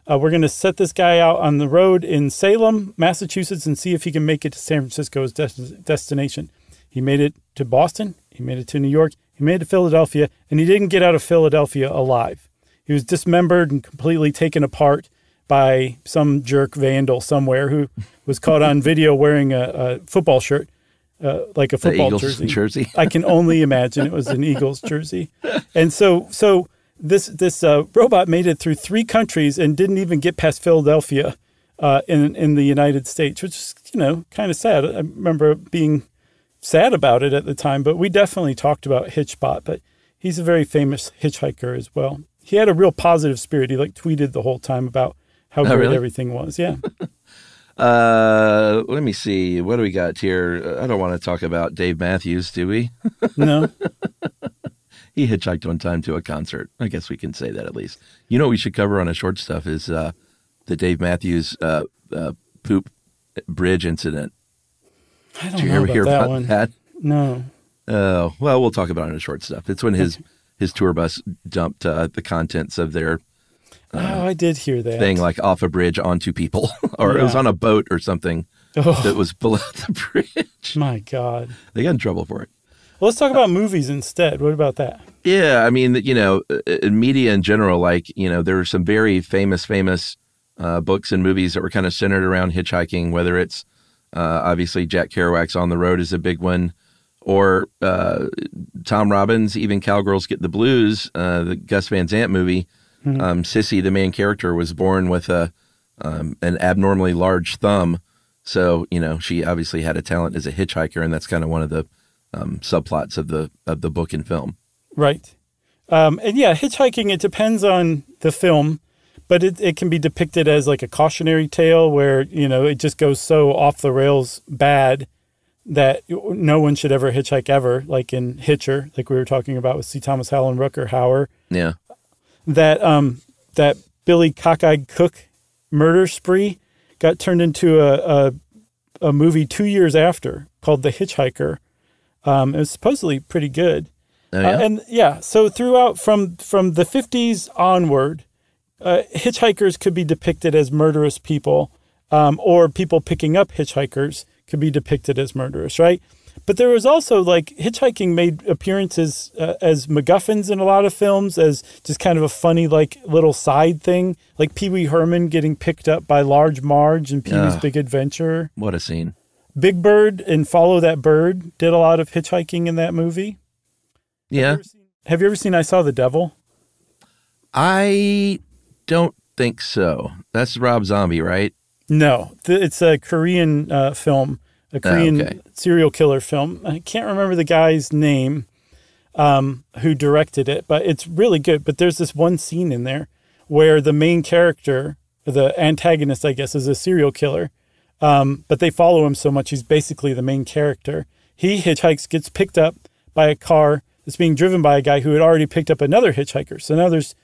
Speaker 2: We're going to set this guy out on the road in Salem, Massachusetts, and see if he can make it to San Francisco's destination. He made it to Boston. He made it to New York. He made it to Philadelphia. And he didn't get out of Philadelphia alive. He was dismembered and completely taken apart by some jerk vandal somewhere who was caught on video wearing a football shirt, like a football jersey. I can only imagine it was an Eagles jersey. And so this robot made it through 3 countries and didn't even get past Philadelphia in the United States, which is, you know, kind of sad. I remember being sad about it at the time, but we definitely talked about Hitchbot. But he's a very famous hitchhiker as well. He had a real positive spirit. He like tweeted the whole time about how great everything was. Yeah.
Speaker 3: Let me see. What do we got here? I don't want to talk about Dave Matthews, do we?
Speaker 2: No.
Speaker 3: He hitchhiked one time to a concert. I guess we can say that at least. You know what we should cover on a short stuff is the Dave Matthews poop bridge incident.
Speaker 2: I don't know about that one. That? No.
Speaker 3: Oh, well, we'll talk about it in a short stuff. It's when his tour bus dumped the contents of their
Speaker 2: I did hear that
Speaker 3: thing like off a bridge onto people, or it was on a boat or something that was below the bridge.
Speaker 2: My God,
Speaker 3: they got in trouble for it.
Speaker 2: Well, let's talk about movies instead. What about that?
Speaker 3: Yeah, I mean, you know, in media in general, like, you know, there were some very famous books and movies that were kind of centered around hitchhiking, whether it's obviously Jack Kerouac's On the Road is a big one, or Tom Robbins, Even Cowgirls Get the Blues, the Gus Van Sant movie. Sissy, the main character, was born with an abnormally large thumb. So, you know, she obviously had a talent as a hitchhiker, and that's kind of one of the subplots of the book and film.
Speaker 2: Right. And yeah, hitchhiking, it depends on the film, but it can be depicted as like a cautionary tale where, you know, it just goes so off the rails bad that no one should ever hitchhike ever, like in Hitcher, like we were talking about with C. Thomas Howell and Rutger Hauer.
Speaker 3: Yeah.
Speaker 2: That Billy Cockeyed Cook murder spree got turned into a movie 2 years after called The Hitchhiker. It was supposedly pretty good.
Speaker 3: Oh, yeah?
Speaker 2: And yeah, so throughout from the 50s onward, hitchhikers could be depicted as murderous people, or people picking up hitchhikers could be depicted as murderous, right? But there was also, like, hitchhiking made appearances as MacGuffins in a lot of films, as just kind of a funny, like, little side thing. Like Pee Wee Herman getting picked up by Large Marge in Pee Wee's Big Adventure.
Speaker 3: What a scene.
Speaker 2: Big Bird and Follow That Bird did a lot of hitchhiking in that movie.
Speaker 3: Yeah.
Speaker 2: Have you ever seen I Saw the Devil?
Speaker 3: I don't think so. That's Rob Zombie, right?
Speaker 2: No, it's a Korean film. A Korean serial killer film. I can't remember the guy's name who directed it, but it's really good. But there's this one scene in there where the main character, the antagonist, I guess, is a serial killer. But they follow him so much, he's basically the main character. He hitchhikes, gets picked up by a car that's being driven by a guy who had already picked up another hitchhiker. So now there's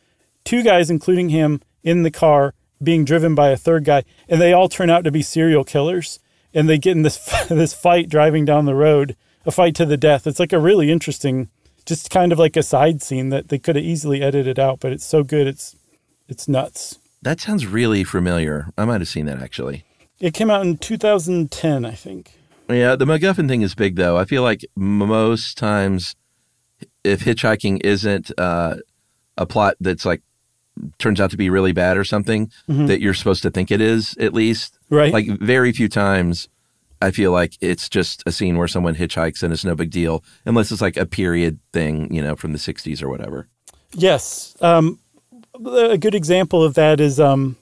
Speaker 2: two guys, including him, in the car being driven by a third guy, and they all turn out to be serial killers. And they get in this fight driving down the road, a fight to the death. It's like a really interesting, just kind of like a side scene that they could have easily edited out, but it's so good, it's nuts.
Speaker 3: That sounds really familiar. I might have seen that, actually.
Speaker 2: It came out in 2010, I think.
Speaker 3: Yeah, the MacGuffin thing is big, though. I feel like most times, if hitchhiking isn't a plot that's like turns out to be really bad or something that you're supposed to think it is, at least.
Speaker 2: Right.
Speaker 3: Like, very few times I feel like it's just a scene where someone hitchhikes and it's no big deal, unless it's like a period thing, you know, from the 60s or whatever.
Speaker 2: Yes. A good example of that is Dumb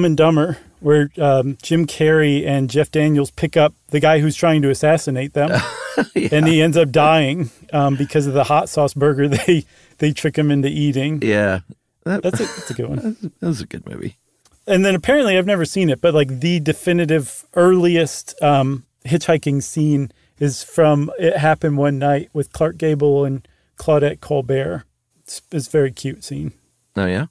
Speaker 2: and Dumber, where Jim Carrey and Jeff Daniels pick up the guy who's trying to assassinate them. Yeah. And he ends up dying because of the hot sauce burger they trick him into eating.
Speaker 3: Yeah.
Speaker 2: That's a good one.
Speaker 3: That was a good movie.
Speaker 2: And then apparently, I've never seen it, but like the definitive earliest hitchhiking scene is from It Happened One Night with Clark Gable and Claudette Colbert. It's a very cute scene.
Speaker 3: Oh, yeah?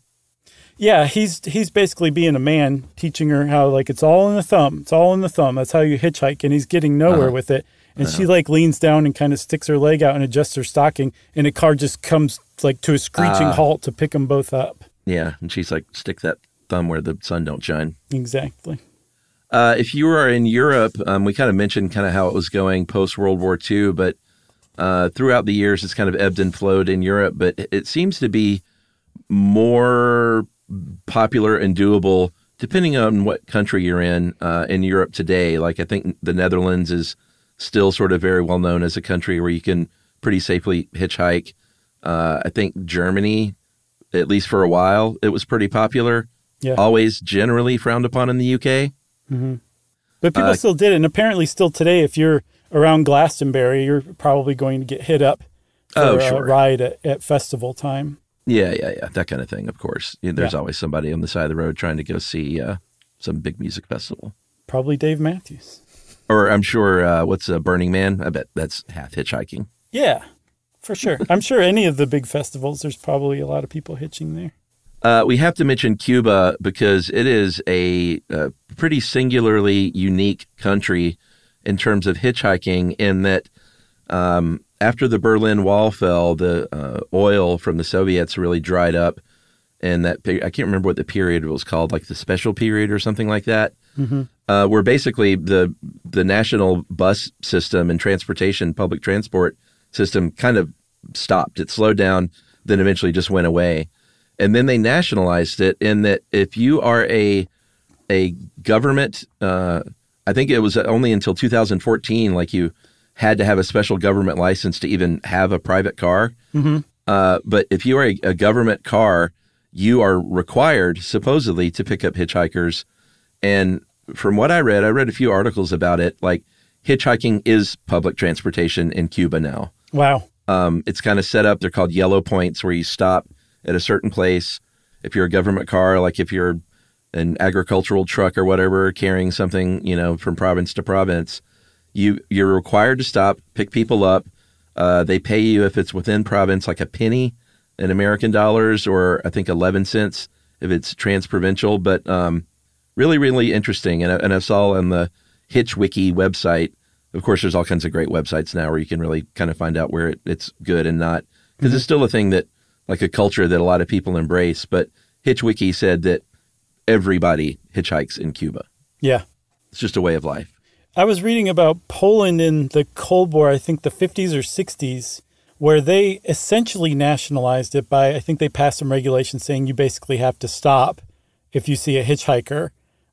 Speaker 2: Yeah, he's basically being a man, teaching her how, like, it's all in the thumb. It's all in the thumb. That's how you hitchhike. And he's getting nowhere with it. And she, like, leans down and kind of sticks her leg out and adjusts her stocking. And a car just comes, like, to a screeching halt to pick them both up.
Speaker 3: Yeah, and she's like, stick that thumb where the sun don't shine.
Speaker 2: Exactly.
Speaker 3: If you are in Europe, we kind of mentioned kind of how it was going post-World War II, but throughout the years, it's kind of ebbed and flowed in Europe. But it seems to be more popular and doable depending on what country you're in Europe today. Like, I think the Netherlands is still sort of very well known as a country where you can pretty safely hitchhike. I think Germany, at least for a while, it was pretty popular. Yeah. Always generally frowned upon in the UK.
Speaker 2: Mm-hmm. But people still did it. And apparently still today, if you're around Glastonbury, you're probably going to get hit up for a ride at festival time.
Speaker 3: Yeah. That kind of thing, of course. There's always somebody on the side of the road trying to go see some big music festival.
Speaker 2: Probably Dave Matthews.
Speaker 3: Or I'm sure, what's Burning Man? I bet that's half hitchhiking.
Speaker 2: Yeah, for sure. I'm sure any of the big festivals, there's probably a lot of people hitching there.
Speaker 3: We have to mention Cuba because it is a pretty singularly unique country in terms of hitchhiking, in that after the Berlin Wall fell, the oil from the Soviets really dried up. And that I can't remember what the period was called, like the special period or something like that, where basically the national bus system and transportation, public transport system kind of stopped. It slowed down, then eventually just went away. And then they nationalized it, in that if you are a government, I think it was only until 2014, like you had to have a special government license to even have a private car. But if you are a government car, you are required, supposedly, to pick up hitchhikers. And from what I read a few articles about it, like, hitchhiking is public transportation in Cuba now.
Speaker 2: Wow.
Speaker 3: It's kind of set up. They're called yellow points, where you stop at a certain place. If you're a government car, like if you're an agricultural truck or whatever, carrying something, from province to province, you're required to stop, pick people up. They pay you, if it's within province, like a penny in American dollars, or I think 11 cents if it's transprovincial. But really, really interesting. And I saw on the HitchWiki website, of course, there's all kinds of great websites now where you can really kind of find out where it's good and not. because it's still a thing that, like a culture that a lot of people embrace. But HitchWiki said that everybody hitchhikes in Cuba.
Speaker 2: Yeah.
Speaker 3: It's just a way of life.
Speaker 2: I was reading about Poland in the Cold War, I think the 50s or 60s, where they essentially nationalized it by, I think they passed some regulations saying you basically have to stop if you see a hitchhiker.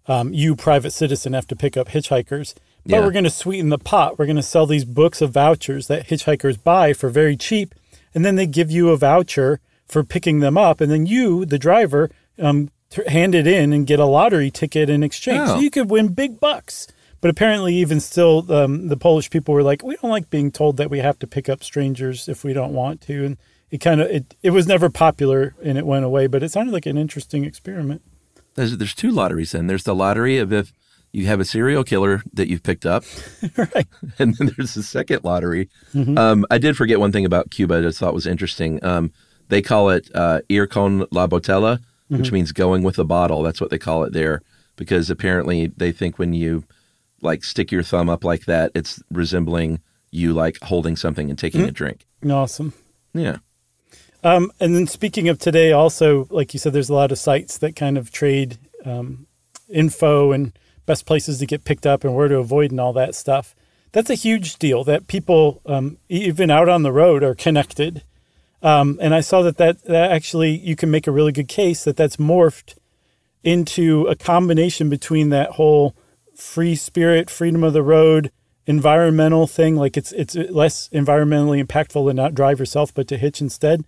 Speaker 2: You, private citizen, have to pick up hitchhikers. But we're going to sweeten the pot. We're going to sell these books of vouchers that hitchhikers buy for very cheap, and then they give you a voucher for picking them up, and then you, the driver, hand it in and get a lottery ticket in exchange. So you could win big bucks. But apparently even still, the Polish people were like, we don't like being told that we have to pick up strangers if we don't want to. And it was never popular and it went away, but it sounded like an interesting experiment.
Speaker 3: There's two lotteries then. There's the lottery of if you have a serial killer that you've picked up.
Speaker 2: Right.
Speaker 3: And then there's the second lottery. I did forget one thing about Cuba that I thought was interesting. They call it ir con la botella, which means going with the bottle. That's what they call it there, because apparently they think when you like stick your thumb up like that, it's resembling you like holding something and taking a drink.
Speaker 2: Awesome.
Speaker 3: Yeah.
Speaker 2: And then speaking of today, also, like you said, there's a lot of sites that kind of trade info and best places to get picked up and where to avoid and all that stuff. That's a huge deal that people, even out on the road, are connected. And I saw that actually you can make a really good case that's morphed into a combination between that whole free spirit, freedom of the road, environmental thing. Like it's less environmentally impactful to not drive yourself, but to hitch instead.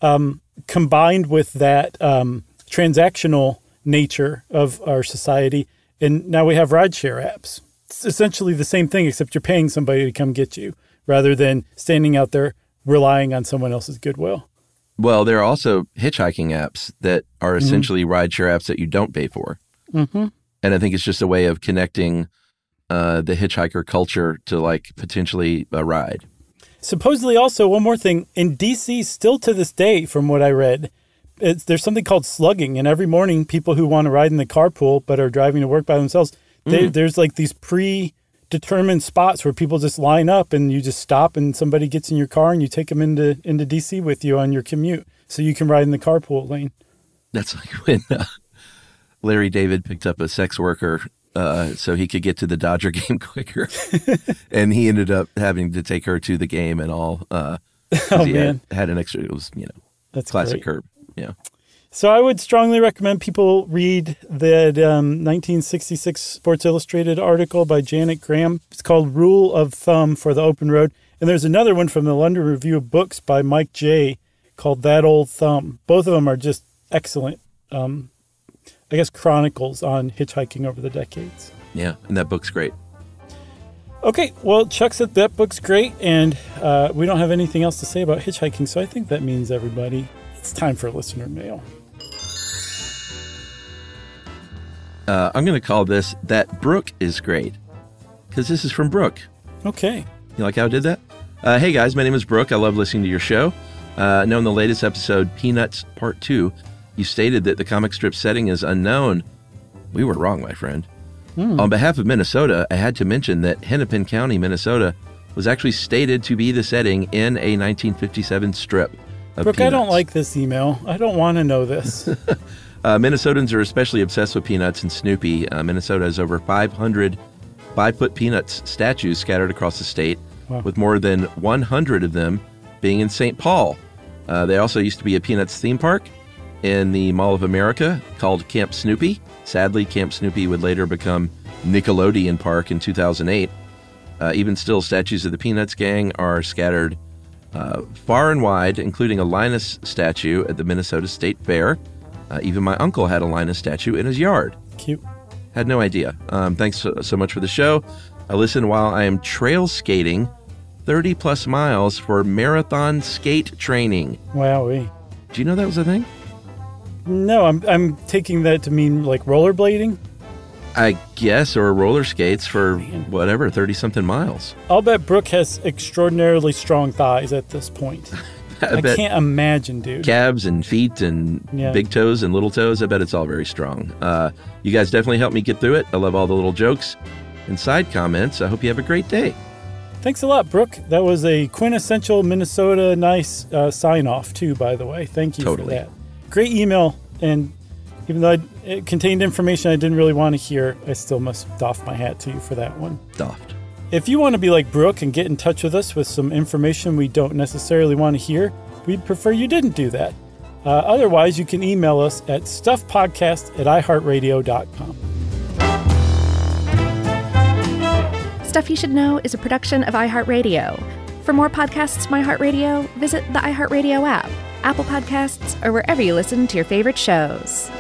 Speaker 2: Combined with that transactional nature of our society. And now we have rideshare apps. It's essentially the same thing, except you're paying somebody to come get you rather than standing out there relying on someone else's goodwill.
Speaker 3: Well, there are also hitchhiking apps that are essentially rideshare apps that you don't pay for. And I think it's just a way of connecting the hitchhiker culture to like potentially a ride.
Speaker 2: Supposedly also, one more thing, in D.C., still to this day, from what I read, there's something called slugging. And every morning, people who want to ride in the carpool but are driving to work by themselves, there's like these predetermined spots where people just line up and you just stop and somebody gets in your car and you take them into D.C. with you on your commute so you can ride in the carpool lane. That's
Speaker 3: like when Larry David picked up a sex worker so he could get to the Dodger game quicker. And he ended up having to take her to the game and all.
Speaker 2: Man.
Speaker 3: Had an extra, it was,
Speaker 2: that's
Speaker 3: classic
Speaker 2: great.
Speaker 3: Herb. Yeah.
Speaker 2: So I would strongly recommend people read the 1966 Sports Illustrated article by Janet Graham. It's called Rule of Thumb for the Open Road. And there's another one from the London Review of Books by Mike J. called That Old Thumb. Both of them are just excellent, chronicles on hitchhiking over the decades.
Speaker 3: Yeah, and that book's great.
Speaker 2: Okay, well, Chuck said that book's great, and we don't have anything else to say about hitchhiking, so I think that means, everybody, it's time for listener mail.
Speaker 3: I'm going to call this That Brooke is Great, because this is from Brooke.
Speaker 2: Okay.
Speaker 3: You like how I did that? Hey, guys, my name is Brooke. I love listening to your show. I know in the latest episode, Peanuts Part 2, you stated that the comic strip setting is unknown. We were wrong, my friend. On behalf of Minnesota, I had to mention that Hennepin County, Minnesota, was actually stated to be the setting in a 1957 strip of
Speaker 2: Brooke,
Speaker 3: Peanuts.
Speaker 2: I don't like this email. I don't want to know this.
Speaker 3: Minnesotans are especially obsessed with Peanuts and Snoopy. Minnesota has over 500 5-foot Peanuts statues scattered across the state, with more than 100 of them being in St. Paul. There also used to be a Peanuts theme park in the Mall of America called Camp Snoopy. Sadly, Camp Snoopy would later become Nickelodeon Park in 2008. Even still, statues of the Peanuts gang are scattered far and wide, including a Linus statue at the Minnesota State Fair. Even my uncle had a Linus statue in his yard.
Speaker 2: Cute.
Speaker 3: Had no idea. Thanks so much for the show. I listen while I am trail skating 30 plus miles for marathon skate training.
Speaker 2: Wowee.
Speaker 3: Do you know that was a thing?
Speaker 2: No, I'm taking that to mean like rollerblading.
Speaker 3: I guess, or roller skates for whatever, 30-something miles.
Speaker 2: I'll bet Brooke has extraordinarily strong thighs at this point. I can't imagine, dude.
Speaker 3: Calves and feet and big toes and little toes. I bet it's all very strong. You guys definitely helped me get through it. I love all the little jokes and side comments. I hope you have a great day.
Speaker 2: Thanks a lot, Brooke. That was a quintessential Minnesota nice sign-off, too, by the way. Thank you for that. Great email, and even though it contained information I didn't really want to hear, I still must doff my hat to you for that one.
Speaker 3: Doffed.
Speaker 2: If you want to be like Brooke and get in touch with us with some information we don't necessarily want to hear, we'd prefer you didn't do that. Otherwise, you can email us at stuffpodcast@iheartradio.com.
Speaker 1: Stuff You Should Know is a production of iHeartRadio. For more podcasts from iHeartRadio, visit the iHeartRadio app, Apple Podcasts, or wherever you listen to your favorite shows.